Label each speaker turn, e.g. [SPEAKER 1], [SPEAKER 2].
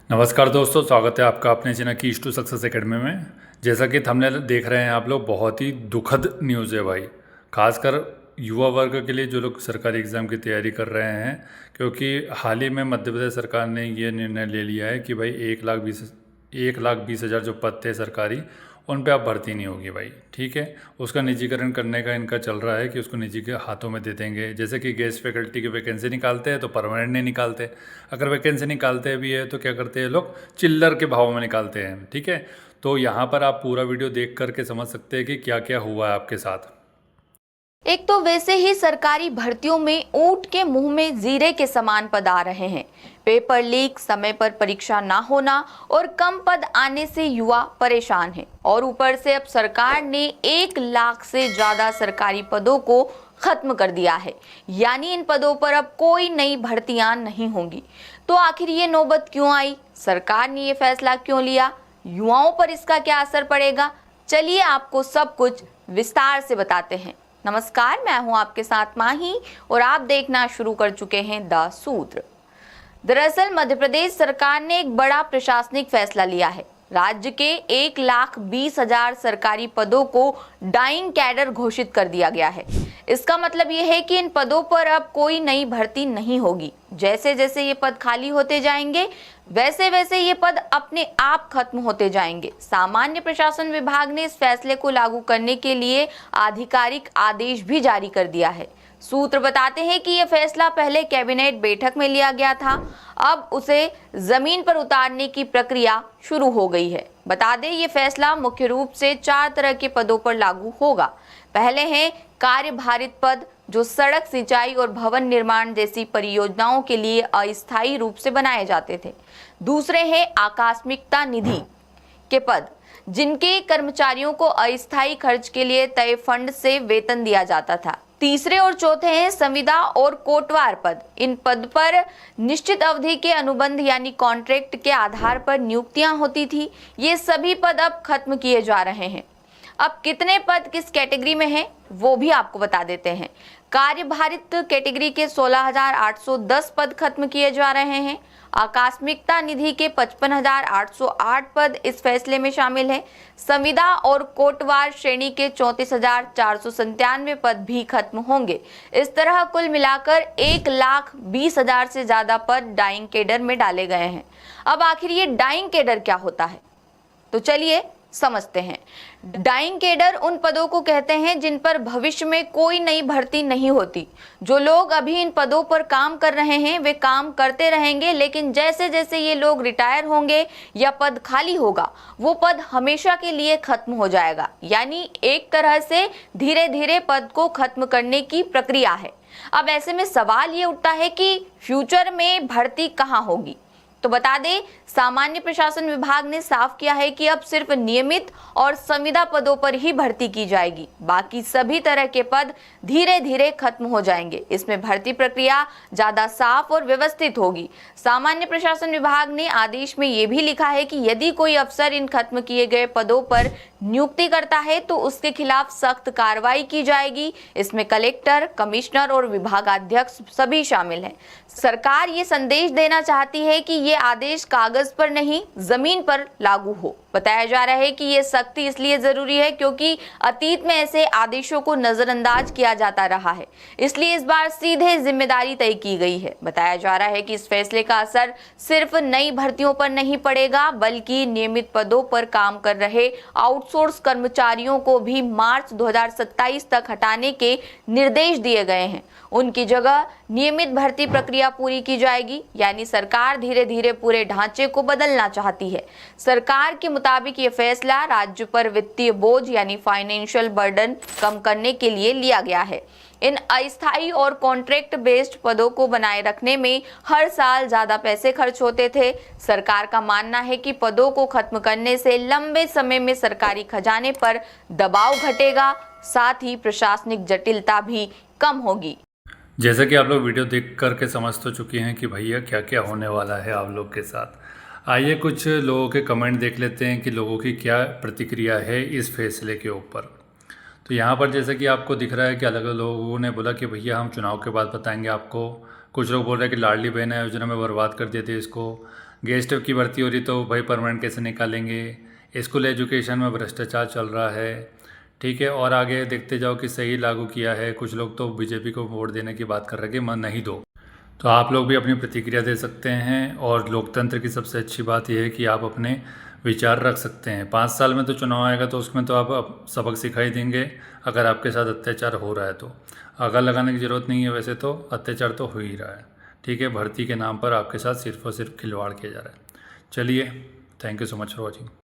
[SPEAKER 1] नमस्कार दोस्तों, स्वागत है आपका अपने चैनल की ईस्ट टू सक्सेस एकेडमी में। जैसा कि थंबनेल देख रहे हैं आप लोग, बहुत ही दुखद न्यूज़ है भाई। खासकर युवा वर्ग के लिए जो लोग सरकारी एग्ज़ाम की तैयारी कर रहे हैं, क्योंकि हाल ही में मध्य प्रदेश सरकार ने ये निर्णय ले लिया है कि भाई 1,20,000 जो पद थे सरकारी, उन पे अब भर्ती नहीं होगी भाई। ठीक है, उसका निजीकरण करने का इनका चल रहा है कि उसको निजी के हाथों में दे देंगे। जैसे कि गेस्ट फैकल्टी की वैकेंसी निकालते हैं तो परमानेंट नहीं निकालते, अगर वैकेंसी निकालते भी है तो क्या करते हैं लोग, चिल्लर के भाव में निकालते हैं। ठीक है, तो यहाँ पर आप पूरा वीडियो देख करके समझ सकते हैं कि क्या क्या हुआ है आपके साथ।
[SPEAKER 2] एक तो वैसे ही सरकारी भर्तियों में ऊंट के मुंह में जीरे के समान पद आ रहे हैं। पेपर लीक, समय पर परीक्षा ना होना और कम पद आने से युवा परेशान हैं। और ऊपर से अब सरकार ने 1 लाख से ज्यादा सरकारी पदों को खत्म कर दिया है, यानी इन पदों पर अब कोई नई भर्तियां नहीं होंगी। तो आखिर ये नौबत क्यों आई? सरकार ने ये फैसला क्यों लिया? युवाओं पर इसका क्या असर पड़ेगा? चलिए आपको सब कुछ विस्तार से बताते हैं। नमस्कार, मैं हूं आपके साथ माही और आप देखना शुरू कर चुके हैं द सूत्र। दरअसल मध्य प्रदेश सरकार ने एक बड़ा प्रशासनिक फैसला लिया है। राज्य के 1,20,000 सरकारी पदों को डाइंग कैडर घोषित कर दिया गया है। इसका मतलब ये है कि इन पदों पर अब कोई नई भर्ती नहीं होगी। जैसे जैसे ये पद खाली होते जाएंगे, वैसे वैसे ये पद अपने आप खत्म होते जाएंगे। सामान्य प्रशासन विभाग ने इस फैसले को लागू करने के लिए आधिकारिक आदेश भी जारी कर दिया है। सूत्र बताते हैं कि यह फैसला पहले कैबिनेट बैठक में लिया गया था, अब उसे जमीन पर उतारने की प्रक्रिया शुरू हो गई है। बता दें, ये फैसला मुख्य रूप से 4 तरह के पदों पर लागू होगा। पहले हैं कार्यभारित पद, जो सड़क, सिंचाई और भवन निर्माण जैसी परियोजनाओं के लिए अस्थायी रूप से बनाए जाते थे। दूसरे हैं आकस्मिकता निधि के पद, जिनके कर्मचारियों को अस्थायी खर्च के लिए तय फंड से वेतन दिया जाता था। तीसरे और चौथे हैं संविदा और कोटवार पद। इन पद पर निश्चित अवधि के अनुबंध यानी कॉन्ट्रैक्ट के आधार पर नियुक्तियां होती थी। ये सभी पद अब खत्म किए जा रहे हैं। अब कितने पद किस कैटेगरी में हैं, वो भी आपको बता देते हैं। कार्यभारित कैटेगरी के 16,810 पद खत्म किए जा रहे हैं। आकस्मिकता निधि के 55,808 पद इस फैसले में शामिल हैं। संविदा और कोटवार श्रेणी के 34,497 पद भी खत्म होंगे। इस तरह कुल मिलाकर 1,20,000 से ज्यादा पद डाइंग कैडर में डाले गए हैं। अब आखिर ये डाइंग कैडर क्या होता है, तो चलिए समझते हैं। डाइंग कैडर उन पदों को कहते हैं जिन पर भविष्य में कोई नई भर्ती नहीं होती। जो लोग अभी इन पदों पर काम कर रहे हैं वे काम करते रहेंगे, लेकिन जैसे जैसे ये लोग रिटायर होंगे या पद खाली होगा, वो पद हमेशा के लिए खत्म हो जाएगा। यानी एक तरह से धीरे धीरे पद को खत्म करने की प्रक्रिया है। अब ऐसे में सवाल ये उठता है कि फ्यूचर में भर्ती कहाँ होगी? तो बता दें, सामान्य प्रशासन विभाग ने साफ किया है कि अब सिर्फ नियमित और संविदा पदों पर ही भर्ती की जाएगी। बाकी सभी तरह के पद धीरे धीरे खत्म हो जाएंगे। इसमें भर्ती प्रक्रिया ज्यादा साफ और व्यवस्थित होगी। सामान्य प्रशासन विभाग ने आदेश में यह भी लिखा है कि यदि कोई अफसर इन खत्म किए गए पदों पर नियुक्ति करता है तो उसके खिलाफ सख्त कार्रवाई की जाएगी। इसमें कलेक्टर, कमिश्नर और विभागाध्यक्ष सभी शामिल हैं। सरकार ये संदेश देना चाहती है कि ये आदेश कागज पर नहीं, जमीन पर लागू हो। बताया जा रहा है कि ये सख्ती इसलिए जरूरी है क्योंकि अतीत में ऐसे आदेशों को नजरअंदाज किया जाता रहा है, इसलिए इस बार सीधे जिम्मेदारी तय की गई है। बताया जा रहा है कि इस फैसले का असर सिर्फ नई भर्तियों पर नहीं पड़ेगा, बल्कि नियमित पदों पर काम कर रहे आउटसोर्स कर्मचारियों को भी मार्च 2027 तक हटाने के निर्देश दिए गए हैं। उनकी जगह नियमित भर्ती प्रक्रिया पूरी की जाएगी। यानी सरकार धीरे धीरे पूरे ढांचे को बदलना चाहती है। सरकार के मुताबिक ये फैसला राज्य पर वित्तीय बोझ यानी फाइनेंशियल बर्डन कम करने के लिए लिया गया है। इन अस्थायी और कॉन्ट्रैक्ट बेस्ड पदों को बनाए रखने में हर साल ज्यादा पैसे खर्च होते थे। सरकार का मानना है कि पदों को खत्म करने से लंबे समय में सरकारी खजाने पर दबाव घटेगा, साथ ही प्रशासनिक जटिलता भी कम होगी।
[SPEAKER 1] जैसा कि आप लोग वीडियो देख करके समझ तो चुके हैं कि भैया क्या क्या होने वाला है आप लोग के साथ। आइए कुछ लोगों के कमेंट देख लेते हैं कि लोगों की क्या प्रतिक्रिया है इस फैसले के ऊपर। तो यहाँ पर जैसा कि आपको दिख रहा है कि अलग अलग लोगों ने बोला कि भैया हम चुनाव के बाद बताएंगे आपको। कुछ लोग बोल रहे हैं कि लाडली बहन योजना में बर्बाद कर दिए थे इसको। गेस्ट की भर्ती हो रही तो भाई परमानेंट कैसे निकालेंगे, स्कूल एजुकेशन में भ्रष्टाचार चल रहा है, ठीक है। और आगे देखते जाओ कि सही लागू किया है, कुछ लोग तो बीजेपी को वोट देने की बात कर रहे हैं कि मन नहीं दो। तो आप लोग भी अपनी प्रतिक्रिया दे सकते हैं, और लोकतंत्र की सबसे अच्छी बात यह है कि आप अपने विचार रख सकते हैं। 5 साल में तो चुनाव आएगा तो उसमें तो आप सबक सिखाई देंगे अगर आपके साथ अत्याचार हो रहा है तो। आगा लगाने की ज़रूरत नहीं है, वैसे तो अत्याचार तो हो ही रहा है, ठीक है। भर्ती के नाम पर आपके साथ सिर्फ और सिर्फ खिलवाड़ किया जा रहा है। चलिए, thank you so much for watching.